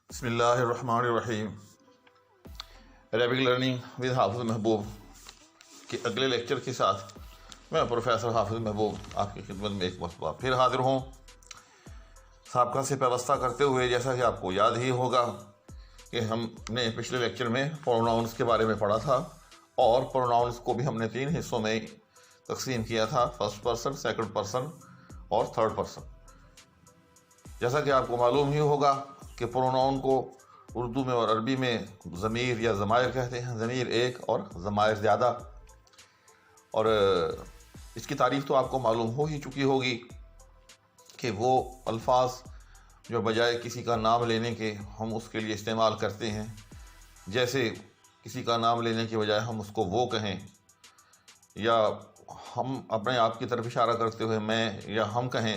بسم اللہ الرحمن الرحیم۔ عربک لرننگ ود حافظ محبوب کے اگلے لیکچر کے ساتھ میں پروفیسر حافظ محبوب آپ کی خدمت میں ایک مرتبہ پھر حاضر ہوں، سابقہ سے پیوستہ کرتے ہوئے۔ جیسا کہ آپ کو یاد ہی ہوگا کہ ہم نے پچھلے لیکچر میں پروناؤنس کے بارے میں پڑھا تھا، اور پروناؤنس کو بھی ہم نے 3 حصوں میں تقسیم کیا تھا: فرسٹ پرسن، سیکنڈ پرسن اور تھرڈ پرسن۔ جیسا کہ آپ کو معلوم ہی ہوگا کہ پروناؤن کو اردو میں اور عربی میں ضمیر یا ضمائر کہتے ہیں، ضمیر ایک اور ضمائر زیادہ۔ اور اس کی تعریف تو آپ کو معلوم ہو ہی چکی ہوگی کہ وہ الفاظ جو بجائے کسی کا نام لینے کے ہم اس کے لیے استعمال کرتے ہیں، جیسے کسی کا نام لینے کے بجائے ہم اس کو وہ کہیں، یا ہم اپنے آپ کی طرف اشارہ کرتے ہوئے میں یا ہم کہیں،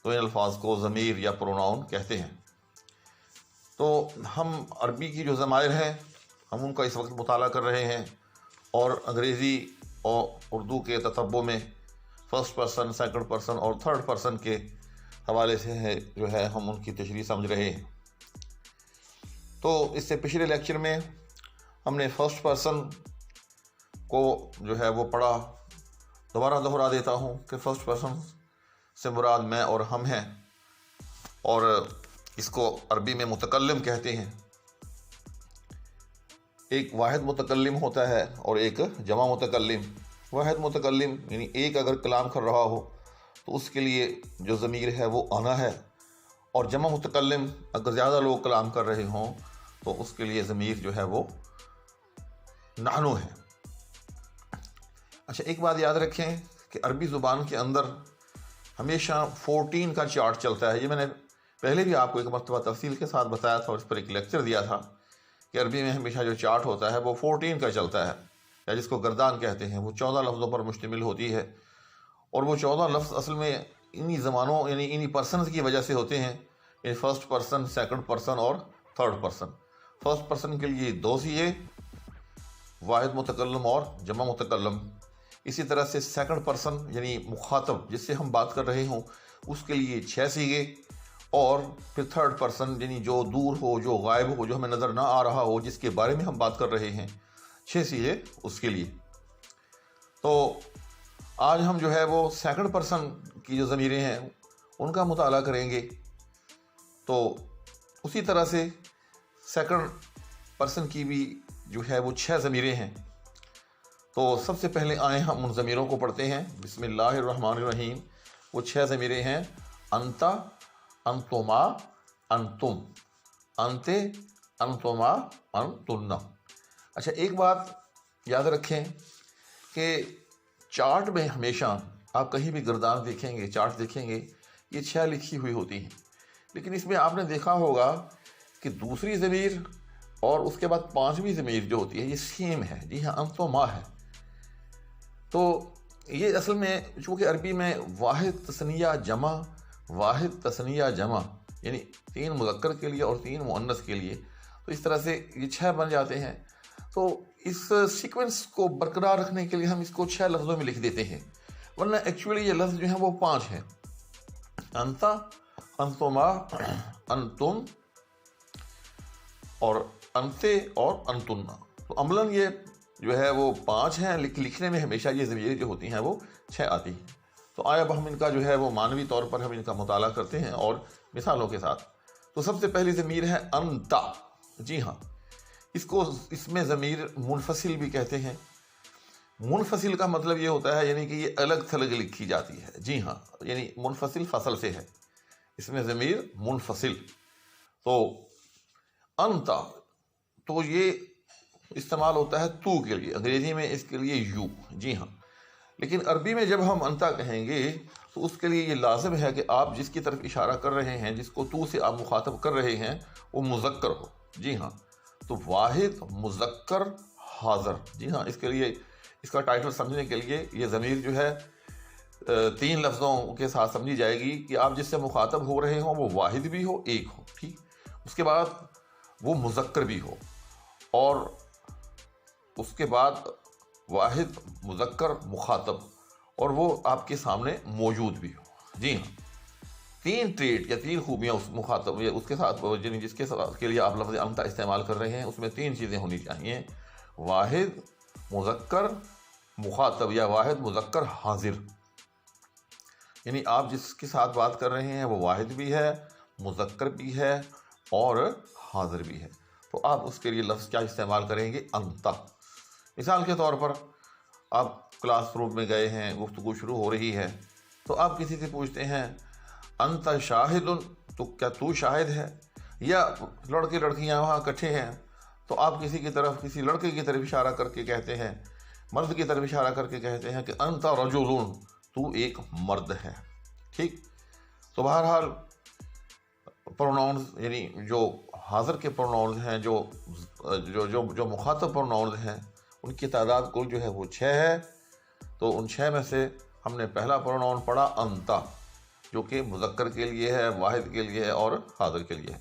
تو ان الفاظ کو ضمیر یا پروناؤن کہتے ہیں۔ تو ہم عربی کی جو ضمائر ہیں ہم ان کا اس وقت مطالعہ کر رہے ہیں، اور انگریزی اور اردو کے تتبع میں فرسٹ پرسن، سیکنڈ پرسن اور تھرڈ پرسن کے حوالے سے جو ہے ہم ان کی تشریح سمجھ رہے ہیں۔ تو اس سے پچھلے لیکچر میں ہم نے فرسٹ پرسن کو جو ہے وہ پڑھا۔ دوبارہ دہرا دیتا ہوں کہ فرسٹ پرسن سے مراد میں اور ہم ہیں، اور اس کو عربی میں متکلم کہتے ہیں۔ ایک واحد متکلم ہوتا ہے اور ایک جمع متکلم۔ واحد متکلم یعنی ایک اگر کلام کر رہا ہو تو اس کے لیے جو ضمیر ہے وہ انا ہے، اور جمع متکلم اگر زیادہ لوگ کلام کر رہے ہوں تو اس کے لیے ضمیر جو ہے وہ نحنو ہے۔ اچھا، ایک بات یاد رکھیں کہ عربی زبان کے اندر ہمیشہ 14 کا چارٹ چلتا ہے۔ یہ میں نے پہلے بھی آپ کو ایک مرتبہ تفصیل کے ساتھ بتایا تھا، اور اس پر ایک لیکچر دیا تھا کہ عربی میں ہمیشہ جو چارٹ ہوتا ہے وہ 14 کا چلتا ہے، یا جس کو گردان کہتے ہیں۔ وہ 14 لفظوں پر مشتمل ہوتی ہے، اور وہ 14 لفظ اصل میں انہی زمانوں یعنی انہی پرسنز کی وجہ سے ہوتے ہیں، یعنی فرسٹ پرسن، سیکنڈ پرسن اور تھرڈ پرسن۔ فرسٹ پرسن کے لیے 2 سیغے، واحد متکلم اور جمع متکلم۔ اسی طرح سے سیکنڈ پرسن یعنی مخاطب جس سے ہم بات کر رہے ہوں اس کے لیے 6 سیغے، اور پھر تھرڈ پرسن یعنی جو دور ہو، جو غائب ہو، جو ہمیں نظر نہ آ رہا ہو، جس کے بارے میں ہم بات کر رہے ہیں، 6 سیغے اس کے لیے۔ تو آج ہم جو ہے وہ سیکنڈ پرسن کی جو ضمیریں ہیں ان کا مطالعہ کریں گے۔ تو اسی طرح سے سیکنڈ پرسن کی بھی جو ہے وہ 6 ضمیریں ہیں۔ تو سب سے پہلے آئیں ہم ان ضمیروں کو پڑھتے ہیں۔ بسم اللہ الرحمن الرحیم۔ وہ 6 ضمیریں ہیں: انتا، انتما، انتم، انتے، انتما، انتن۔ اچھا، ایک بات یاد رکھیں کہ چارٹ میں ہمیشہ آپ کہیں بھی گردان دیکھیں گے، چارٹ دیکھیں گے، یہ 6 لکھی ہوئی ہوتی ہیں، لیکن اس میں آپ نے دیکھا ہوگا کہ دوسری ضمیر اور اس کے بعد 5ویں ضمیر جو ہوتی ہے یہ سیم ہے۔ جی ہاں، انتما ہے۔ تو یہ اصل میں چونکہ عربی میں واحد تثنیہ جمع، واحد تثنیہ جمع یعنی 3 مذکر کے لیے اور 3 مؤنث کے لیے، تو اس طرح سے یہ 6 بن جاتے ہیں۔ تو اس سیکوینس کو برقرار رکھنے کے لیے ہم اس کو 6 لفظوں میں لکھ دیتے ہیں، ورنہ ایکچولی یہ لفظ جو ہیں وہ 5 ہیں: انتا، انتما، انتم اور انتے اور انتن۔ تو عملاً یہ جو ہے وہ 5 ہیں، لکھنے میں ہمیشہ یہ ضمیریں جو ہوتی ہیں وہ 6 آتی ہیں۔ تو آئے اب ہم ان کا جو ہے وہ معنوی طور پر ہم ان کا مطالعہ کرتے ہیں اور مثالوں کے ساتھ۔ تو سب سے پہلی ضمیر ہے انتا۔ جی ہاں، اس میں ضمیر منفصل بھی کہتے ہیں۔ منفصل کا مطلب یہ ہوتا ہے یعنی کہ یہ الگ تھلگ لکھی جاتی ہے۔ جی ہاں، یعنی منفصل فصل سے ہے، اس میں ضمیر منفصل۔ تو انتا تو یہ استعمال ہوتا ہے تو کے لیے، انگریزی میں اس کے لیے یو۔ جی ہاں، لیکن عربی میں جب ہم انتا کہیں گے تو اس کے لیے یہ لازم ہے کہ آپ جس کی طرف اشارہ کر رہے ہیں، جس کو تو سے آپ مخاطب کر رہے ہیں، وہ مذکر ہو۔ جی ہاں، تو واحد مذکر حاضر۔ جی ہاں، اس کے لیے اس کا ٹائٹل سمجھنے کے لیے یہ ضمیر جو ہے 3 لفظوں کے ساتھ سمجھی جائے گی کہ آپ جس سے مخاطب ہو رہے ہوں وہ واحد بھی ہو، ایک ہو، ٹھیک، اس کے بعد وہ مذکر بھی ہو، اور اس کے بعد واحد مذکر مخاطب، اور وہ آپ کے سامنے موجود بھی ہو۔ جی ہاں، 3 ٹریٹ یا 3 خوبیاں اس مخاطب یا اس کے ساتھ جس کے لیے آپ لفظ انت استعمال کر رہے ہیں، اس میں 3 چیزیں ہونی چاہیے: واحد مذکر مخاطب یا واحد مذکر حاضر. یعنی آپ جس کے ساتھ بات کر رہے ہیں وہ واحد بھی ہے، مذکر بھی ہے اور حاضر بھی ہے. تو آپ اس کے لیے لفظ کیا استعمال کریں گے؟ انت. مثال کے طور پر آپ کلاس روم میں گئے ہیں، گفتگو شروع ہو رہی ہے، تو آپ کسی سے پوچھتے ہیں انت شاہد، تو کیا تو شاہد ہے؟ یا لڑکے لڑکیاں وہاں اکٹھے ہیں تو آپ کسی لڑکے کی طرف اشارہ کر کے کہتے ہیں، مرد کی طرف اشارہ کر کے کہتے ہیں کہ انت رجل، تو ایک مرد ہے. ٹھیک. تو بہرحال پروناؤنز یعنی جو حاضر کے پروناؤنز ہیں، جو مخاطب پروناؤنز ہیں، ان کی تعداد کل جو ہے وہ 6 ہے. تو ان 6 میں سے ہم نے پہلا پروناؤن پڑھا انتا، جو کہ مذکر کے لیے ہے، واحد کے لیے ہے اور حاضر کے لیے ہے.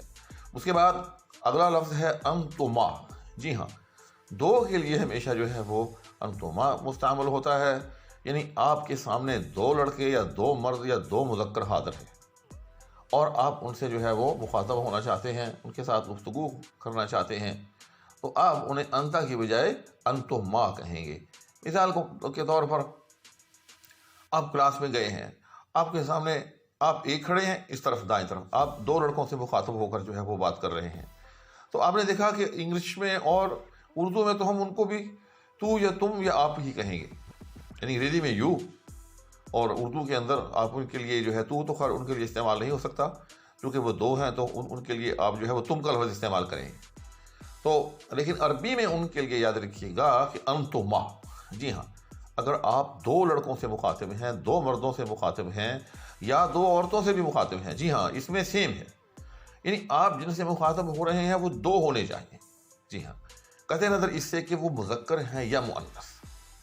اس کے بعد اگلا لفظ ہے انتما. جی ہاں، 2 کے لیے ہمیشہ جو ہے وہ انتما مستعمل ہوتا ہے. یعنی آپ کے سامنے 2 لڑکے یا 2 مرد یا 2 مذکر حاضر ہیں اور آپ ان سے جو ہے وہ مخاطب ہونا چاہتے ہیں، ان کے ساتھ گفتگو کرنا چاہتے ہیں، تو آپ انہیں انتا کی بجائے انتما کہیں گے. مثال کے طور پر آپ کلاس میں گئے ہیں، آپ کے سامنے آپ ایک کھڑے ہیں، اس طرف دائیں طرف آپ 2 لڑکوں سے مخاطب ہو کر جو ہے وہ بات کر رہے ہیں. تو آپ نے دیکھا کہ انگلش میں اور اردو میں تو ہم ان کو بھی تو یا تم یا آپ ہی کہیں گے. یعنی انگریزی میں یو، اور اردو کے اندر آپ ان کے لیے جو ہے تو خیر ان کے لیے استعمال نہیں ہو سکتا کیونکہ وہ 2 ہیں، تو ان کے لیے آپ جو ہے وہ تم کا لفظ استعمال کریں گے. تو لیکن عربی میں ان کے لیے یاد رکھیے گا کہ انتما. جی ہاں، اگر آپ 2 لڑکوں سے مخاطب ہیں، 2 مردوں سے مخاطب ہیں یا 2 عورتوں سے بھی مخاطب ہیں، جی ہاں اس میں سیم ہے. یعنی آپ جن سے مخاطب ہو رہے ہیں وہ 2 ہونے چاہیے. جی ہاں، قطع نظر اس سے کہ وہ مذکر ہیں یا مؤنث.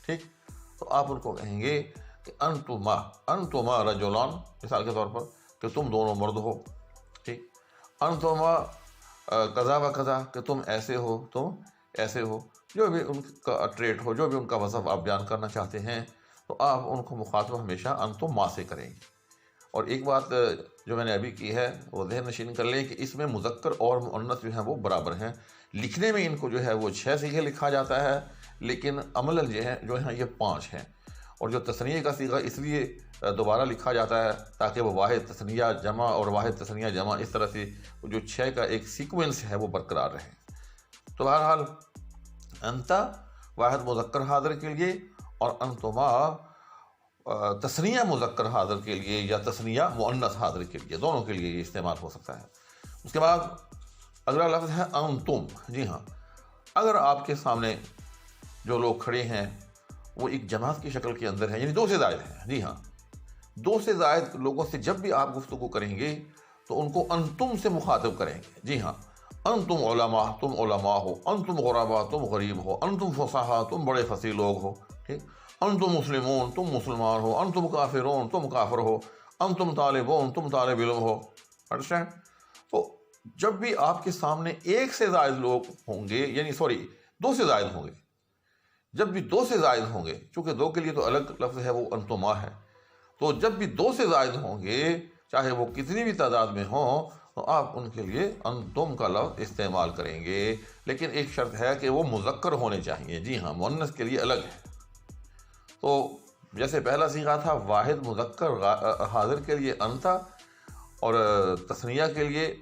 ٹھیک. تو آپ ان کو کہیں گے کہ انتما رجلان، مثال کے طور پر کہ تم دونوں مرد ہو. ٹھیک. انتما قضا و قضا، کہ تم ایسے ہو، تم ایسے ہو. جو بھی ان کا ٹریٹ ہو، جو بھی ان کا وصف آپ بیان کرنا چاہتے ہیں، تو آپ ان کو مخاطب ہمیشہ انتما سے کریں گے. اور ایک بات جو میں نے ابھی کی ہے وہ ذہن نشین کر لیں کہ اس میں مذکر اور مؤنث جو ہیں وہ برابر ہیں. لکھنے میں ان کو جو ہے وہ 6 صیغے لکھا جاتا ہے، لیکن عملاً جو ہے یہ 5 ہیں. اور جو تثنیہ کا صیغہ اس لیے دوبارہ لکھا جاتا ہے تاکہ وہ واحد تثنیہ جمع اور واحد تثنیہ جمع اس طرح سے جو 6 کا ایک سیکوینس ہے وہ برقرار رہے. تو بہرحال انتا واحد مذکر حاضر کے لیے اور انتما تثنیہ مذکر حاضر کے لیے یا تثنیہ مؤنث حاضر کے لیے، دونوں کے لیے یہ استعمال ہو سکتا ہے. اس کے بعد اگلا لفظ ہے انتم. جی ہاں، اگر آپ کے سامنے جو لوگ کھڑے ہیں وہ ایک جماعت کی شکل کے اندر ہیں، یعنی 2 سے زائد ہیں. جی ہاں، 2 سے زائد لوگوں سے جب بھی آپ گفتگو کریں گے تو ان کو انتم سے مخاطب کریں گے. جی ہاں، انتم علماء، تم علماء ہو. انتم غرباء، تم غریب ہو. انتم فصحاء، تم بڑے فصیح لوگ ہو. ٹھیک. انتم مسلمون، تم مسلمان ہو. انتم کافرون، تم کافر ہو. انتم طالبون، تم طالب علم ہو. انڈرسٹینڈ؟ تو جب بھی آپ کے سامنے 1 سے زائد لوگ ہوں گے، یعنی 2 سے زائد ہوں گے، جب بھی 2 سے زائد ہوں گے، چونکہ 2 کے لیے تو الگ لفظ ہے وہ انتما ہے، تو جب بھی 2 سے زائد ہوں گے چاہے وہ کتنی بھی تعداد میں ہوں تو آپ ان کے لیے انتم کا لفظ استعمال کریں گے. لیکن ایک شرط ہے کہ وہ مذکر ہونے چاہیے. جی ہاں، مؤنث کے لیے الگ ہے. تو جیسے پہلا صیغہ تھا واحد مذکر حاضر کے لیے انتا، اور تثنیہ کے لیے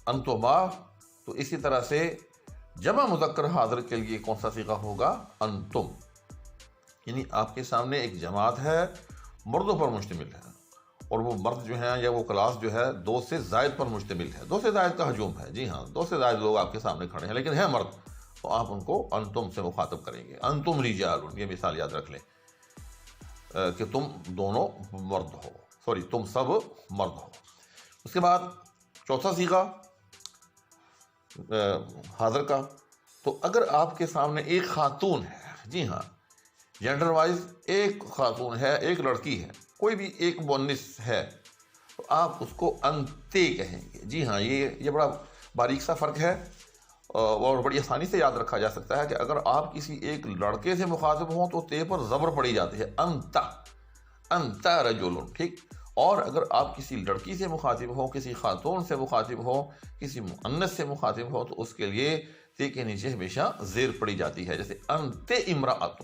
انتما، تو اسی طرح سے جمع مذکر حاضر کے لیے کون سا صیغہ ہوگا؟ انتم. یعنی آپ کے سامنے ایک جماعت ہے، مردوں پر مشتمل ہے، اور وہ مرد جو ہیں یا وہ کلاس جو ہے 2 سے زائد پر مشتمل ہے، 2 سے زائد کا ہجوم ہے. جی ہاں، 2 سے زائد لوگ آپ کے سامنے کھڑے ہیں لیکن ہے مرد، تو آپ ان کو انتم سے مخاطب کریں گے. انتم رجال، یہ مثال یاد رکھ لیں کہ تم دونوں مرد ہو، تم سب مرد ہو. اس کے بعد چوتھا صیغہ حاضر کا. تو اگر آپ کے سامنے ایک خاتون ہے، جی ہاں جینڈر وائز ایک خاتون ہے، ایک لڑکی ہے، کوئی بھی ایک مؤنث ہے، تو آپ اس کو انتے کہیں گے. جی ہاں، یہ بڑا باریک سا فرق ہے اور بڑی آسانی سے یاد رکھا جا سکتا ہے کہ اگر آپ کسی ایک لڑکے سے مخاطب ہوں تو تے پر زبر پڑی جاتی ہے، انتا رجل. ٹھیک. اور اگر آپ کسی لڑکی سے مخاطب ہو، کسی خاتون سے مخاطب ہو، کسی مؤنث سے مخاطب ہو، تو اس کے لیے تے کے نیچے ہمیشہ زیر پڑی جاتی ہے، جیسے انت امرأۃ۔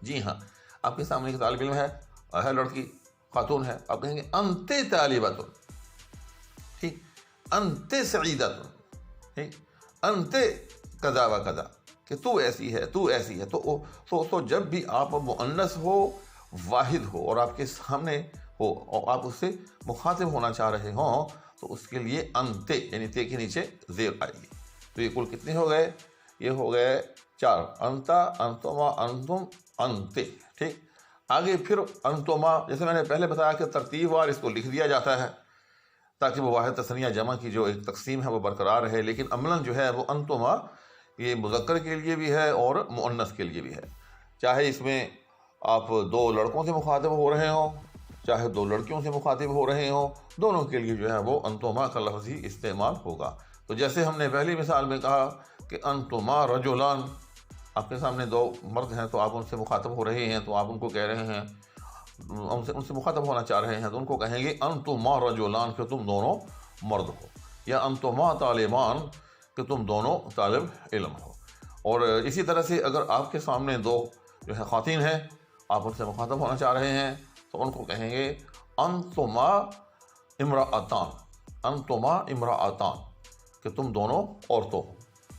جی ہاں، آپ کے سامنے ایک طالب علم ہے لڑکی، خاتون ہے، آپ کہیں گے انت طالبۃ، ٹھیک، انت سعیدۃ، ٹھیک، انت کذا و کذا، کہ تو ایسی ہے، تو ایسی ہے۔ تو جب بھی آپ مؤنث ہو، واحد ہو، اور آپ کے سامنے ہو اور آپ اس سے مخاطب ہونا چاہ رہے ہوں، تو اس کے لیے انتے یعنی تے کے نیچے زیر آئے گی۔ تو یہ کل کتنے ہو گئے؟ یہ ہو گئے 4، انتا، انتما، انتم، انتے، ٹھیک۔ آگے پھر انتما، جیسے میں نے پہلے بتایا کہ ترتیب وار اس کو لکھ دیا جاتا ہے تاکہ وہ واحد تثنیہ جمع کی جو ایک تقسیم ہے وہ برقرار رہے، لیکن عملاً جو ہے وہ انتما یہ مذکر کے لیے بھی ہے اور مؤنث کے لیے بھی ہے۔ چاہے اس میں آپ 2 لڑکوں سے مخاطب ہو رہے ہوں، چاہے 2 لڑکیوں سے مخاطب ہو رہے ہوں، دونوں کے لیے جو ہے وہ انتما کا لفظ ہی استعمال ہوگا۔ تو جیسے ہم نے پہلی مثال میں کہا کہ انتما رجلان، آپ کے سامنے 2 مرد ہیں تو آپ ان سے مخاطب ہو رہے ہیں، تو آپ ان کو کہہ رہے ہیں، ان سے مخاطب ہونا چاہ رہے ہیں، تو ان کو کہیں گے انتما رجلان، کہ تم دونوں مرد ہو، یا انتما طالبان، کہ تم دونوں طالب علم ہو۔ اور اسی طرح سے اگر آپ کے سامنے 2 جو ہے خواتین ہیں، آپ ان سے مخاطب ہونا چاہ رہے ہیں، تو ان کو کہیں گے انتما امرأتان، انتما امرأتان، کہ تم دونوں عورتوں ہو،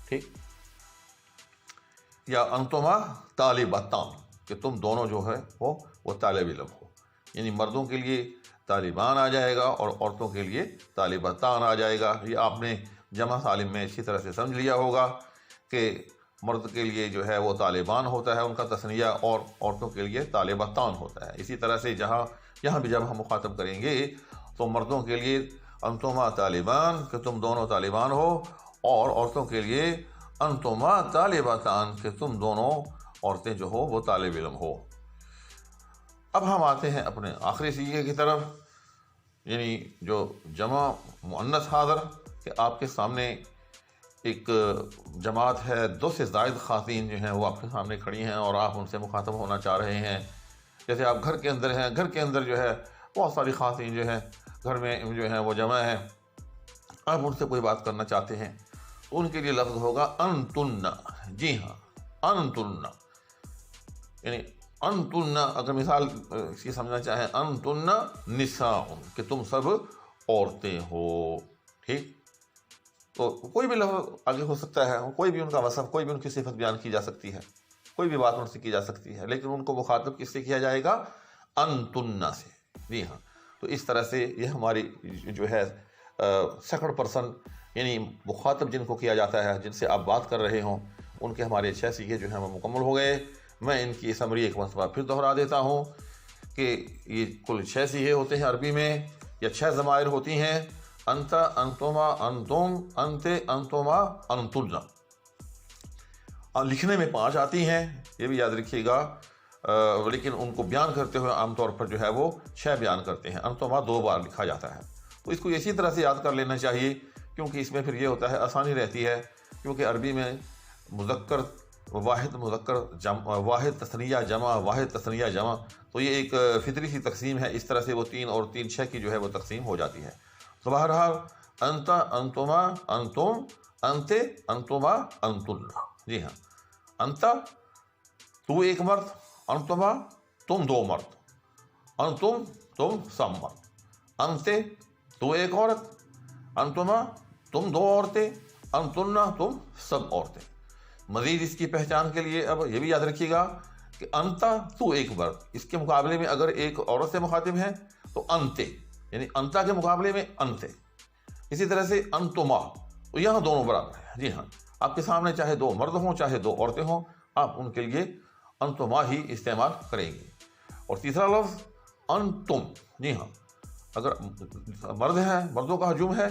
ٹھیک، یا انتما طالبتان، کہ تم دونوں جو ہے وہ طالب علم ہو۔ یعنی مردوں کے لیے طالبان آ جائے گا اور عورتوں کے لیے طالبتان آ جائے گا۔ یہ آپ نے جمع سالم میں اچھی طرح سے سمجھ لیا ہوگا کہ مرد کے لیے جو ہے وہ طالبان ہوتا ہے ان کا تثنیہ، اور عورتوں کے لیے طالبتان ہوتا ہے۔ اسی طرح سے یہاں بھی جب ہم مخاطب کریں گے تو مردوں کے لیے انتما طالبان، کہ تم دونوں طالبان ہو، اور عورتوں کے لیے انتما طالبتان، کہ تم دونوں عورتیں جو ہو وہ طالب علم ہو۔ اب ہم آتے ہیں اپنے آخری صیغے کی طرف، یعنی جو جمع مؤنث حاضر، کہ آپ کے سامنے ایک جماعت ہے، 2 سے زائد خواتین جو ہیں وہ آپ کے سامنے کھڑی ہیں اور آپ ان سے مخاطب ہونا چاہ رہے ہیں۔ جیسے آپ گھر کے اندر ہیں، گھر کے اندر جو ہے بہت ساری خواتین جو ہیں گھر میں جو ہیں وہ جمع ہیں، آپ ان سے کوئی بات کرنا چاہتے ہیں، تو ان کے لیے لفظ ہوگا انتن۔ جی ہاں، انتن، یعنی انتن، اگر مثال اس کی سمجھنا چاہیں، انتن نساء، کہ تم سب عورتیں ہو، ٹھیک۔ تو کوئی بھی لفظ آگے ہو سکتا ہے، کوئی بھی ان کا وصف، کوئی بھی ان کی صفت بیان کی جا سکتی ہے، کوئی بھی بات ان سے کی جا سکتی ہے، لیکن ان کو مخاطب کس سے کیا جائے گا؟ انتن سے۔ جی ہاں، تو اس طرح سے یہ ہماری جو ہے سیکنڈ پرسن یعنی مخاطب جن کو کیا جاتا ہے، جن سے آپ بات کر رہے ہوں، ان کے ہمارے 6 صیغے جو ہیں وہ مکمل ہو گئے۔ میں ان کی سمری ایک مرتبہ پھر دہرا دیتا ہوں کہ یہ کل 6 صیغے ہوتے ہیں عربی میں، یا 6 ضمائر ہوتی ہیں: انت، انتما، انتم، انتے، انتما، انتن۔ لکھنے میں 5 آتی ہیں، یہ بھی یاد رکھیے گا، لیکن ان کو بیان کرتے ہوئے عام طور پر جو ہے وہ 6 بیان کرتے ہیں۔ انتما 2 بار لکھا جاتا ہے، تو اس کو اسی طرح سے یاد کر لینا چاہیے، کیونکہ اس میں پھر یہ ہوتا ہے آسانی رہتی ہے، کیونکہ عربی میں مذکر واحد، مذکر جمع، واحد تثنیہ جمع، واحد تثنیہ جمع، تو یہ ایک فطری سی تقسیم ہے، اس طرح سے وہ 3 اور 3 6 کی جو ہے وہ تقسیم ہو جاتی ہے۔ تو بہرحال انت، انتما، انتم، انتے، انتما، انتن۔ جی ہاں، انت تو ایک مرد، انتما تم 2 مرد، انتم تم سب مرد، انتے تو ایک عورت، انتما تم 2 عورتیں، انتن تم سب عورتیں۔ مزید اس کی پہچان کے لیے اب یہ بھی یاد رکھیے گا کہ انتا تو ایک مرد، اس کے مقابلے میں اگر ایک عورت سے مخاطب ہے تو انتے، یعنی انتا کے مقابلے میں انتے۔ اسی طرح سے انتما، تو یہاں دونوں برابر ہیں۔ جی ہاں، آپ کے سامنے چاہے 2 مرد ہوں چاہے 2 عورتیں ہوں، آپ ان کے لیے انتما ہی استعمال کریں گے۔ اور تیسرا لفظ انتم، جی ہاں، اگر مرد ہیں، مردوں کا ہجوم ہے،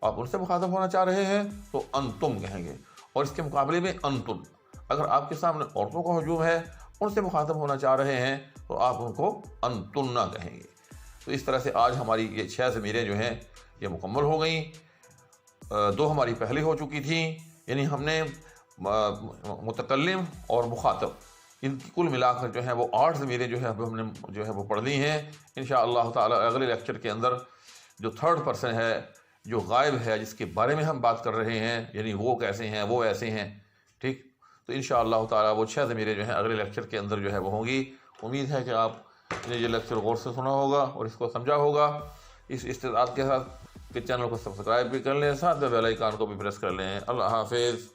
آپ ان سے مخاطب ہونا چاہ رہے ہیں تو انتم کہیں گے، اور اس کے مقابلے میں انتن۔ اگر آپ کے سامنے عورتوں کا ہجوم ہے، ان سے مخاطب ہونا چاہ رہے ہیں تو آپ ان کو انتن کہیں گے۔ تو اس طرح سے آج ہماری یہ 6 ضمیریں جو ہیں یہ مکمل ہو گئیں۔ 2 ہماری پہلے ہو چکی تھیں، یعنی ہم نے متکلم اور مخاطب ان کی کل ملا کر جو ہے وہ 8 ضمیریں جو ہے اب ہم نے جو ہے وہ پڑھ لی ہیں. انشاءاللہ تعالی اگلے لیکچر کے اندر جو تھرڈ پرسن ہے جو غائب ہے جس کے بارے میں ہم بات کر رہے ہیں، یعنی وہ کیسے ہیں، وہ ایسے ہیں، ٹھیک. تو انشاءاللہ تعالی وہ 6 ضمیریں جو ہیں اگلے لیکچر کے اندر جو ہے وہ ہوں گی. امید ہے کہ آپ نے یہ لیکچر غور سے سنا ہوگا اور اس کو سمجھا ہوگا. اس استطاعت کے ساتھ کہ چینل کو سبسکرائب بھی کر لیں، ساتھ میں بیل آئیکن کو بھی پریس کر لیں. اللہ حافظ.